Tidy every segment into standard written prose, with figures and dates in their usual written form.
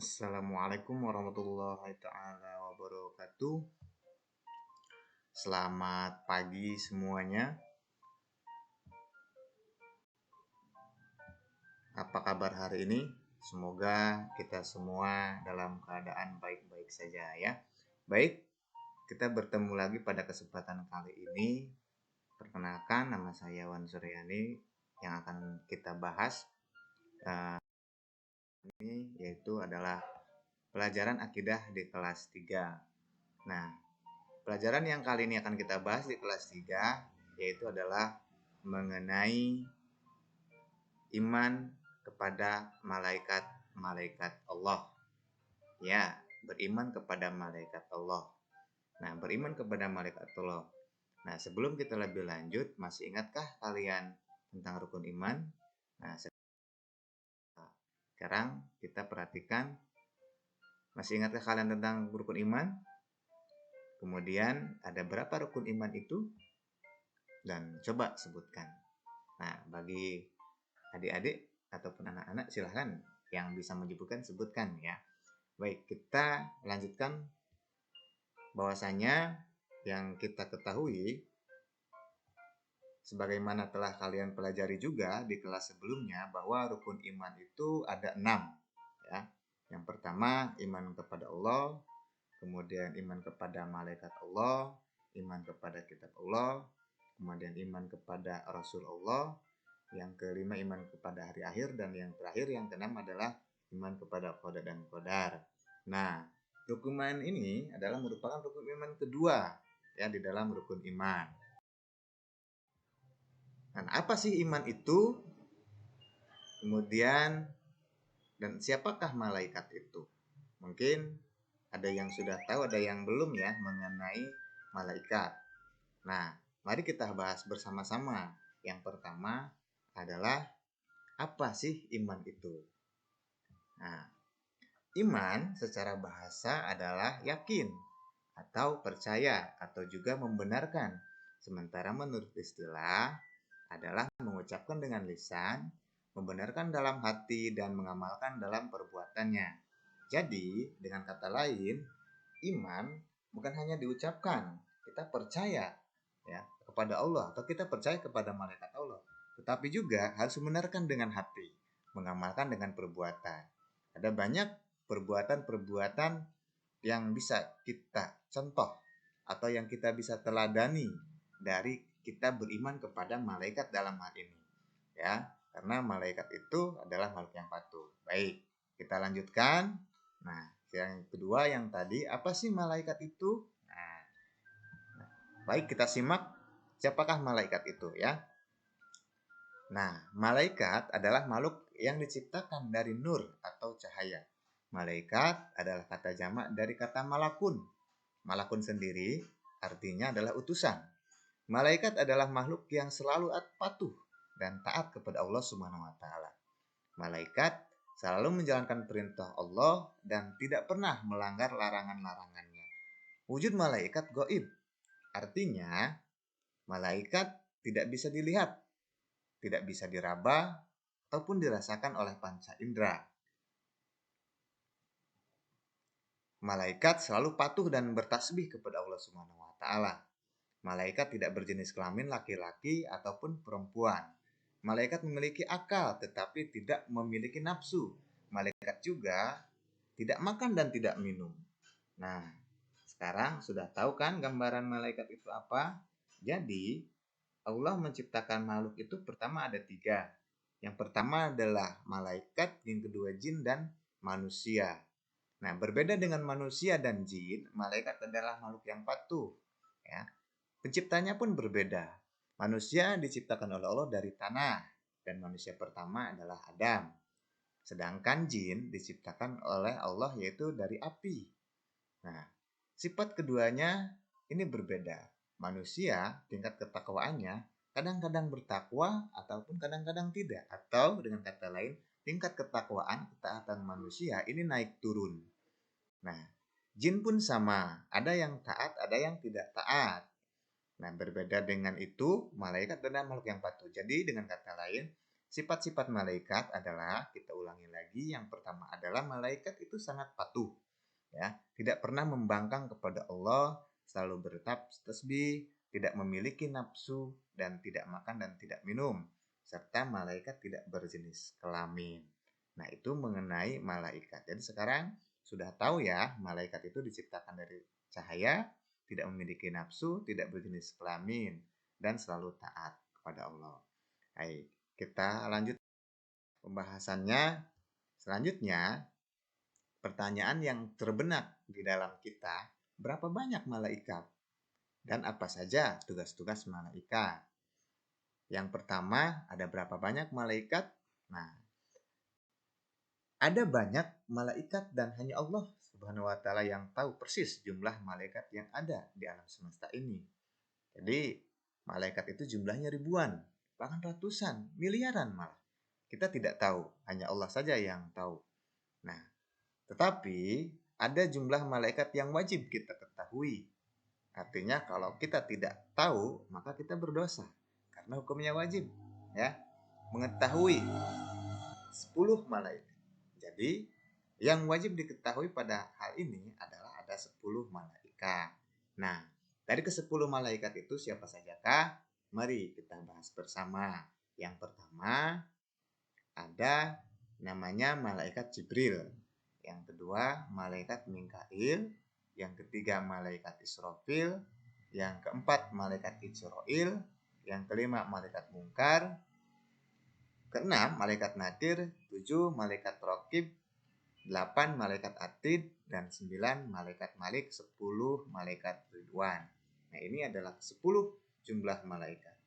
Assalamualaikum warahmatullahi taala wabarakatuh. Selamat pagi semuanya. Apa kabar hari ini? Semoga kita semua dalam keadaan baik-baik saja ya. Baik, kita bertemu lagi pada kesempatan kali ini. Perkenalkan, nama saya Wan Suryani. Yang akan kita bahas ini yaitu adalah pelajaran akidah di kelas 3. Nah, pelajaran yang kali ini akan kita bahas di kelas 3 yaitu adalah mengenai iman kepada malaikat-malaikat Allah. Ya, beriman kepada malaikat Allah. Nah, beriman kepada malaikat Allah. Nah, sebelum kita lebih lanjut, masih ingatkah kalian tentang rukun iman? Nah, sekarang kita perhatikan, masih ingatkah kalian tentang rukun iman? Kemudian ada berapa rukun iman itu? Dan coba sebutkan. Nah, bagi adik-adik ataupun anak-anak silahkan yang bisa menyebutkan sebutkan ya. Baik, kita lanjutkan bahwasanya yang kita ketahui sebagaimana telah kalian pelajari juga di kelas sebelumnya bahwa rukun iman itu ada 6 ya. Yang pertama iman kepada Allah, kemudian iman kepada malaikat Allah, iman kepada kitab Allah, kemudian iman kepada Rasul Allah, yang kelima iman kepada hari akhir, dan yang terakhir yang keenam adalah iman kepada qada dan qadar. Nah, rukun iman ini adalah merupakan rukun iman kedua ya di dalam rukun iman. Dan apa sih iman itu? Kemudian dan siapakah malaikat itu? Mungkin ada yang sudah tahu, ada yang belum ya mengenai malaikat. Nah, mari kita bahas bersama-sama. Yang pertama adalah apa sih iman itu? Nah, iman secara bahasa adalah yakin atau percaya atau juga membenarkan. Sementara menurut istilah adalah mengucapkan dengan lisan, membenarkan dalam hati, dan mengamalkan dalam perbuatannya. Jadi, dengan kata lain, iman bukan hanya diucapkan, kita percaya ya kepada Allah atau kita percaya kepada malaikat Allah, tetapi juga harus membenarkan dengan hati, mengamalkan dengan perbuatan. Ada banyak perbuatan-perbuatan yang bisa kita contoh atau yang kita bisa teladani dari kita beriman kepada malaikat dalam hal ini ya, karena malaikat itu adalah makhluk yang patuh. Baik, kita lanjutkan. Nah, yang kedua yang tadi, apa sih malaikat itu? Nah, baik, kita simak siapakah malaikat itu ya. Nah, malaikat adalah makhluk yang diciptakan dari nur atau cahaya. Malaikat adalah kata jamak dari kata malakun. Malakun sendiri artinya adalah utusan. Malaikat adalah makhluk yang selalu patuh dan taat kepada Allah Subhanahu wa taala. Malaikat selalu menjalankan perintah Allah dan tidak pernah melanggar larangan-larangannya. Wujud malaikat gaib, artinya malaikat tidak bisa dilihat, tidak bisa diraba ataupun dirasakan oleh panca indera. Malaikat selalu patuh dan bertasbih kepada Allah Subhanahu wa taala. Malaikat tidak berjenis kelamin laki-laki ataupun perempuan. Malaikat memiliki akal tetapi tidak memiliki nafsu. Malaikat juga tidak makan dan tidak minum. Nah, sekarang sudah tahu kan gambaran malaikat itu apa? Jadi, Allah menciptakan makhluk itu pertama ada 3. Yang pertama adalah malaikat, yang kedua jin dan manusia. Nah, berbeda dengan manusia dan jin, malaikat adalah makhluk yang patuh. Ya. Penciptanya pun berbeda. Manusia diciptakan oleh Allah dari tanah dan manusia pertama adalah Adam. Sedangkan jin diciptakan oleh Allah yaitu dari api. Nah, sifat keduanya ini berbeda. Manusia tingkat ketakwaannya kadang-kadang bertakwa ataupun kadang-kadang tidak. Atau dengan kata lain, tingkat ketakwaan ketaatan manusia ini naik turun. Nah, jin pun sama. Ada yang taat, ada yang tidak taat. Nah, berbeda dengan itu, malaikat adalah makhluk yang patuh. Jadi, dengan kata lain, Sifat-sifat malaikat adalah, kita ulangi lagi, yang pertama adalah malaikat itu sangat patuh, ya, tidak pernah membangkang kepada Allah, selalu bertasbih, tidak memiliki nafsu dan tidak makan dan tidak minum, serta malaikat tidak berjenis kelamin. Nah, itu mengenai malaikat. Jadi sekarang sudah tahu ya, malaikat itu diciptakan dari cahaya, tidak memiliki nafsu, tidak berjenis kelamin, dan selalu taat kepada Allah. Baik, kita lanjut pembahasannya. Selanjutnya, pertanyaan yang terbenak di dalam kita, berapa banyak malaikat dan apa saja tugas-tugas malaikat? Yang pertama, ada berapa banyak malaikat? Nah, ada banyak malaikat dan hanya Allah Subhanahu wa taala yang tahu persis jumlah malaikat yang ada di alam semesta ini. Jadi, malaikat itu jumlahnya ribuan, bahkan ratusan, miliaran malah. Kita tidak tahu, hanya Allah saja yang tahu. Nah, tetapi ada jumlah malaikat yang wajib kita ketahui. Artinya kalau kita tidak tahu, maka kita berdosa. Karena hukumnya wajib, ya, mengetahui 10 malaikat. Jadi, yang wajib diketahui pada hal ini adalah ada 10 malaikat. Nah, dari ke-10 malaikat itu siapa sajakah? Mari kita bahas bersama. Yang pertama ada namanya malaikat Jibril. Yang kedua malaikat Mikail. Yang ketiga malaikat Israfil. Yang keempat malaikat Israil. Yang kelima malaikat Mungkar. Keenam malaikat Nakir. 7 malaikat Raqib. 8 malaikat Atid. Dan 9 malaikat Malik. 10 malaikat Ridwan. Nah, ini adalah 10 jumlah malaikat.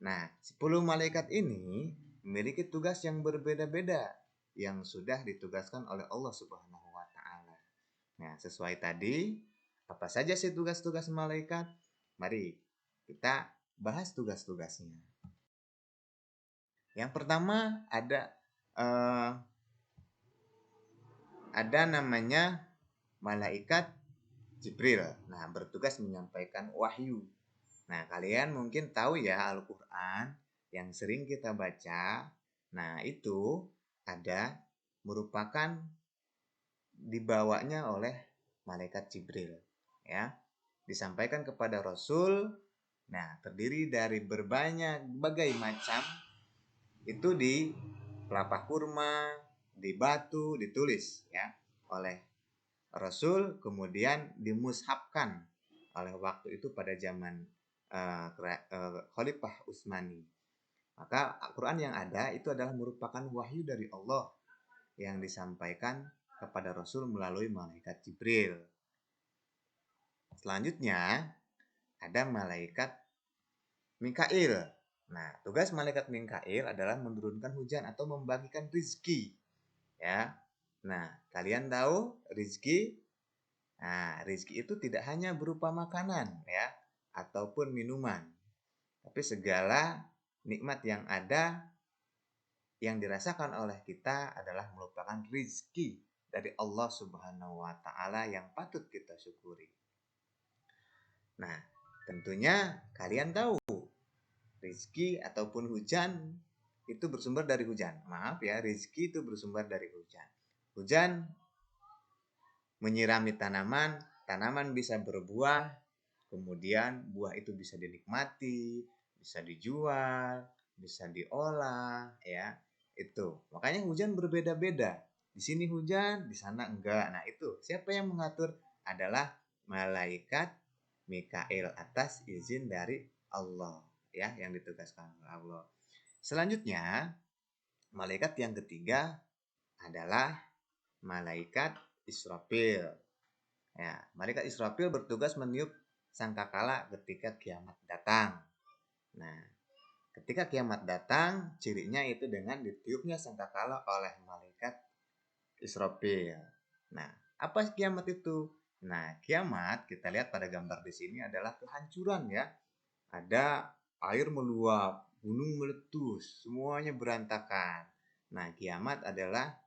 Nah, 10 malaikat ini memiliki tugas yang berbeda-beda yang sudah ditugaskan oleh Allah Subhanahu wa taala. Nah, sesuai tadi, apa saja sih tugas-tugas malaikat? Mari kita bahas tugas-tugasnya. Yang pertama eh, ada namanya malaikat Jibril. Nah, bertugas menyampaikan wahyu. Nah, kalian mungkin tahu ya Al-Quran yang sering kita baca. Nah, itu ada merupakan dibawanya oleh malaikat Jibril. Ya, disampaikan kepada Rasul. Nah, terdiri dari berbagai macam, itu di kelapa kurma, di batu, ditulis ya oleh Rasul, kemudian dimushafkan oleh waktu itu pada zaman Khalifah Utsmani. Maka Al-Quran yang ada itu adalah merupakan wahyu dari Allah yang disampaikan kepada Rasul melalui malaikat Jibril. Selanjutnya ada malaikat Mikail. Nah, tugas malaikat Mikail adalah menurunkan hujan atau membagikan rizki. Ya, nah kalian tahu rizki? Nah, rizki itu tidak hanya berupa makanan ya, ataupun minuman, tapi segala nikmat yang ada yang dirasakan oleh kita adalah merupakan rizki dari Allah Subhanahu wa taala yang patut kita syukuri. Nah, tentunya kalian tahu rizki ataupun hujan itu bersumber dari hujan. Maaf ya, rizki itu bersumber dari hujan. Hujan menyirami tanaman, tanaman bisa berbuah, kemudian buah itu bisa dinikmati, bisa dijual, bisa diolah, ya. Itu. Makanya hujan berbeda-beda. Di sini hujan, di sana enggak. Nah, itu siapa yang mengatur? Adalah malaikat Mikail atas izin dari Allah, ya, yang ditugaskan oleh Allah. Selanjutnya, malaikat yang ketiga adalah malaikat Israfil. Ya, malaikat Israfil bertugas meniup sangkakala ketika kiamat datang. Nah, ketika kiamat datang, cirinya itu dengan ditiupnya sangkakala oleh malaikat Israfil. Nah, apa kiamat itu? Nah, kiamat kita lihat pada gambar di sini adalah kehancuran ya. Ada air meluap, gunung meletus, semuanya berantakan. Nah, kiamat adalah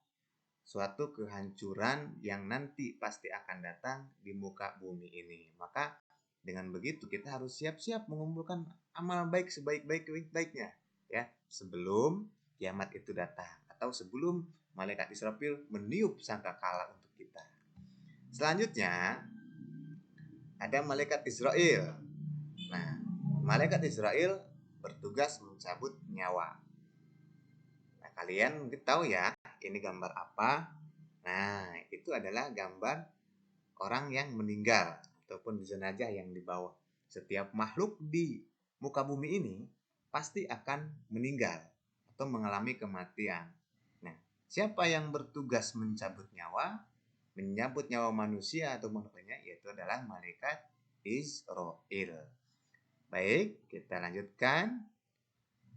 suatu kehancuran yang nanti pasti akan datang di muka bumi ini. Maka dengan begitu kita harus siap-siap mengumpulkan amal baik sebaik-baiknya ya sebelum kiamat itu datang atau sebelum malaikat Israfil meniup sangkakala untuk kita. Selanjutnya ada malaikat Israel. Nah, malaikat Israel bertugas mencabut nyawa. Nah, kalian mungkin tahu ya, ini gambar apa? Nah, itu adalah gambar orang yang meninggal ataupun jenazah yang dibawa. Setiap makhluk di muka bumi ini pasti akan meninggal atau mengalami kematian. Nah, siapa yang bertugas mencabut nyawa? Menyambut nyawa manusia atau makhluknya, yaitu adalah malaikat Israel. Baik, kita lanjutkan.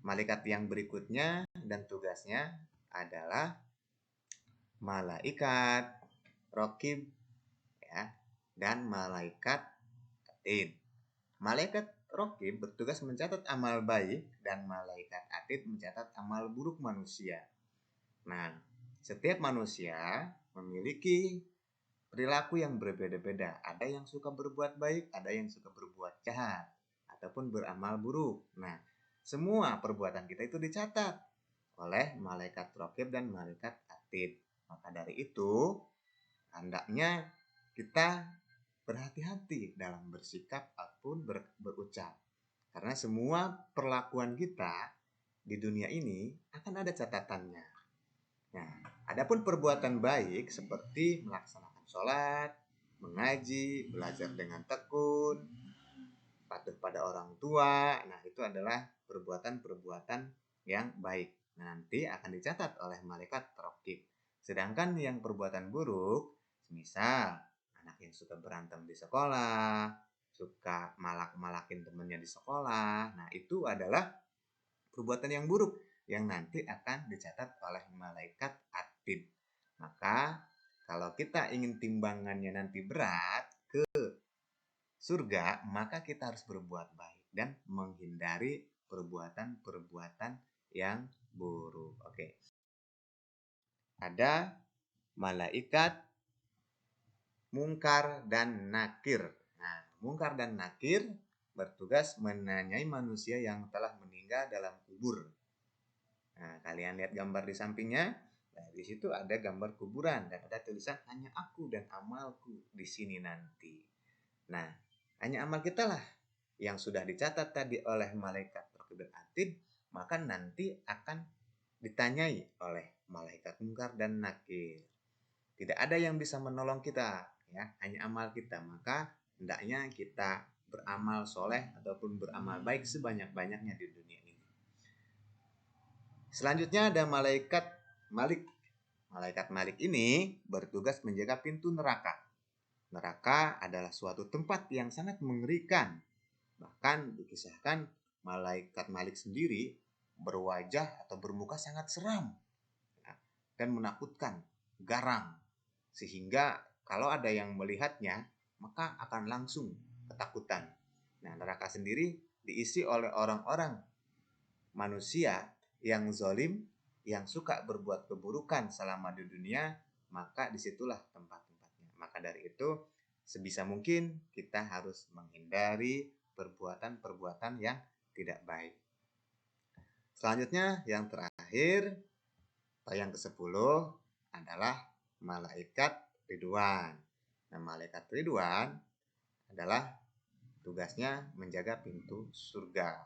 Malaikat yang berikutnya dan tugasnya adalah malaikat Raqib ya, dan malaikat Atid. Malaikat Raqib bertugas mencatat amal baik dan malaikat Atid mencatat amal buruk manusia. Nah, setiap manusia memiliki perilaku yang berbeda-beda. Ada yang suka berbuat baik, ada yang suka berbuat jahat ataupun beramal buruk. Nah, semua perbuatan kita itu dicatat oleh malaikat Raqib dan malaikat Atid. Maka dari itu, hendaknya kita berhati-hati dalam bersikap ataupun berucap. Karena semua perlakuan kita di dunia ini akan ada catatannya. Nah, adapun perbuatan baik seperti melaksanakan sholat, mengaji, belajar dengan tekun, patuh pada orang tua, nah itu adalah perbuatan-perbuatan yang baik. Nah, nanti akan dicatat oleh malaikat Raqib. Sedangkan yang perbuatan buruk, misal anak yang suka berantem di sekolah, suka malak-malakin temannya di sekolah, nah itu adalah perbuatan yang buruk yang nanti akan dicatat oleh malaikat Atid. Maka kalau kita ingin timbangannya nanti berat ke surga, maka kita harus berbuat baik dan menghindari perbuatan-perbuatan yang buruk. Oke. Ada malaikat Mungkar dan Nakir. Nah, Mungkar dan Nakir bertugas menanyai manusia yang telah meninggal dalam kubur. Nah, kalian lihat gambar di sampingnya. Nah, di situ ada gambar kuburan dan ada tulisan hanya aku dan amalku di sini nanti. Nah, hanya amal kita lah yang sudah dicatat tadi oleh malaikat Raqib dan Atid, maka nanti akan ditanyai oleh malaikat Mungkar dan Nakir. Tidak ada yang bisa menolong kita, ya, hanya amal kita. Maka hendaknya kita beramal soleh ataupun beramal baik sebanyak-banyaknya di dunia ini. Selanjutnya ada malaikat Malik. Malaikat Malik ini bertugas menjaga pintu neraka. Neraka adalah suatu tempat yang sangat mengerikan. Bahkan dikisahkan malaikat Malik sendiri berwajah atau bermuka sangat seram dan menakutkan, garang. Sehingga kalau ada yang melihatnya, maka akan langsung ketakutan. Nah, neraka sendiri diisi oleh orang-orang manusia yang zalim, yang suka berbuat keburukan selama di dunia, maka disitulah tempat-tempatnya. Maka dari itu, sebisa mungkin kita harus menghindari perbuatan-perbuatan yang tidak baik. Selanjutnya, yang terakhir, atau yang ke-10 adalah malaikat Ridwan. Nah, malaikat Ridwan adalah tugasnya menjaga pintu surga.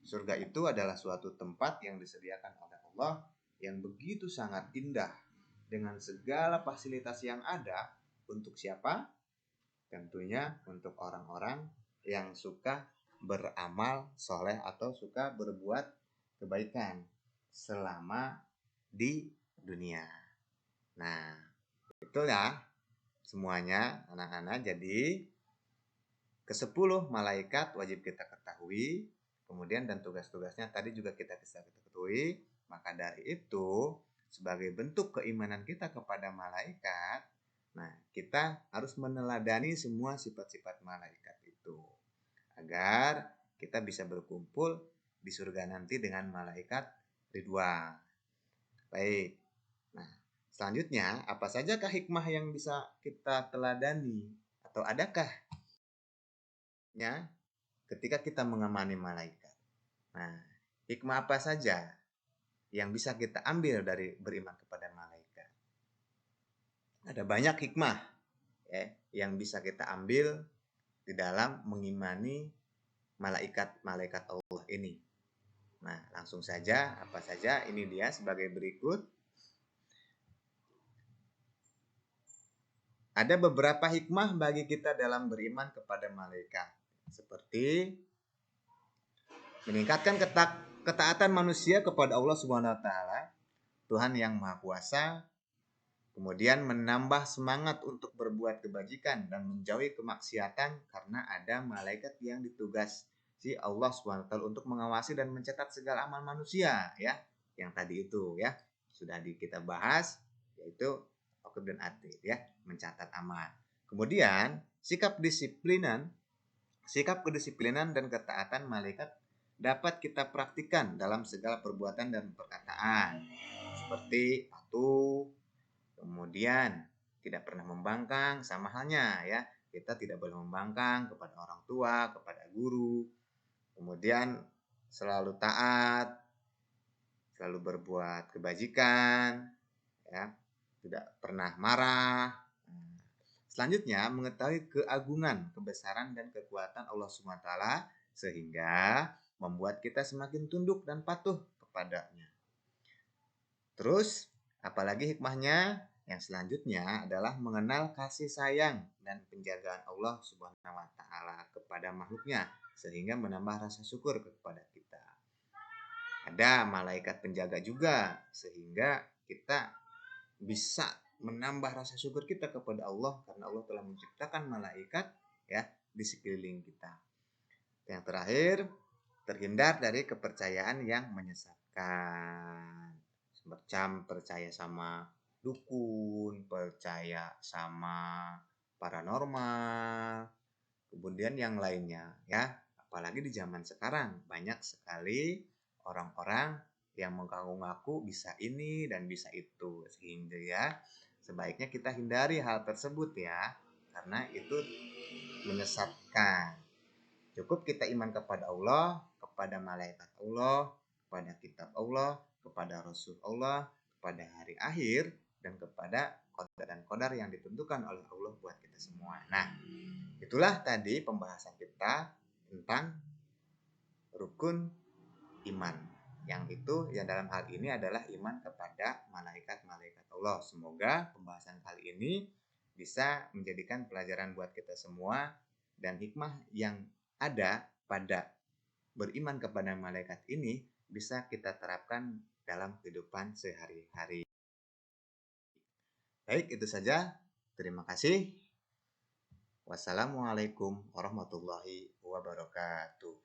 Surga itu adalah suatu tempat yang disediakan oleh Allah yang begitu sangat indah dengan segala fasilitas yang ada untuk siapa? Tentunya untuk orang-orang yang suka beramal soleh atau suka berbuat kebaikan selama di dunia. Nah, itulah semuanya anak-anak. Jadi ke-10 malaikat wajib kita ketahui. Kemudian dan tugas-tugasnya tadi juga kita bisa ketahui. Maka dari itu, sebagai bentuk keimanan kita kepada malaikat, nah kita harus meneladani semua sifat-sifat malaikat itu. Agar kita bisa berkumpul di surga nanti dengan malaikat Ridwan. Baik. Nah, selanjutnya apa sajakah hikmah yang bisa kita teladani? Atau adakah ketika kita mengamani malaikat? Nah, hikmah apa saja yang bisa kita ambil dari beriman kepada malaikat. Ada banyak hikmah ya, yang bisa kita ambil di dalam mengimani malaikat-malaikat Allah ini. Nah, langsung saja, apa saja? Ini dia sebagai berikut. Ada beberapa hikmah bagi kita dalam beriman kepada malaikat. Seperti meningkatkan ketaatan manusia kepada Allah Subhanahu wa taala, Tuhan yang Maha Kuasa. Kemudian menambah semangat untuk berbuat kebajikan dan menjauhi kemaksiatan karena ada malaikat yang ditugasi Allah SWT untuk mengawasi dan mencatat segala amal manusia ya. Yang tadi itu ya sudah kita bahas, yaitu Raqib dan Atid ya, mencatat amal. Kemudian sikap kedisiplinan dan ketaatan malaikat dapat kita praktikkan dalam segala perbuatan dan perkataan, seperti patuh, kemudian tidak pernah membangkang, sama halnya ya, kita tidak boleh membangkang kepada orang tua, kepada guru. Kemudian selalu taat, selalu berbuat kebajikan, ya, tidak pernah marah. Selanjutnya mengetahui keagungan, kebesaran dan kekuatan Allah SWT sehingga membuat kita semakin tunduk dan patuh kepadanya. Terus apalagi hikmahnya? Yang selanjutnya adalah mengenal kasih sayang dan penjagaan Allah Subhanahu wa taala kepada makhluknya sehingga menambah rasa syukur kepada kita. Ada malaikat penjaga juga sehingga kita bisa menambah rasa syukur kita kepada Allah karena Allah telah menciptakan malaikat ya di sekeliling kita. Yang terakhir, terhindar dari kepercayaan yang menyesatkan. Macam percaya sama dukun, percaya sama paranormal, kemudian yang lainnya ya. Apalagi di zaman sekarang banyak sekali orang-orang yang mengaku-ngaku bisa ini dan bisa itu, sehingga ya sebaiknya kita hindari hal tersebut ya, karena itu menyesatkan. Cukup kita iman kepada Allah, kepada malaikat Allah, kepada kitab Allah, kepada Rasul Allah, kepada hari akhir, dan kepada qadar dan qadar yang ditentukan oleh Allah buat kita semua. Nah, itulah tadi pembahasan kita tentang rukun iman. Yang itu yang dalam hal ini adalah iman kepada malaikat-malaikat Allah. Semoga pembahasan kali ini bisa menjadikan pelajaran buat kita semua dan hikmah yang ada pada beriman kepada malaikat ini bisa kita terapkan dalam kehidupan sehari-hari. Baik, itu saja. Terima kasih. Wassalamualaikum warahmatullahi wabarakatuh.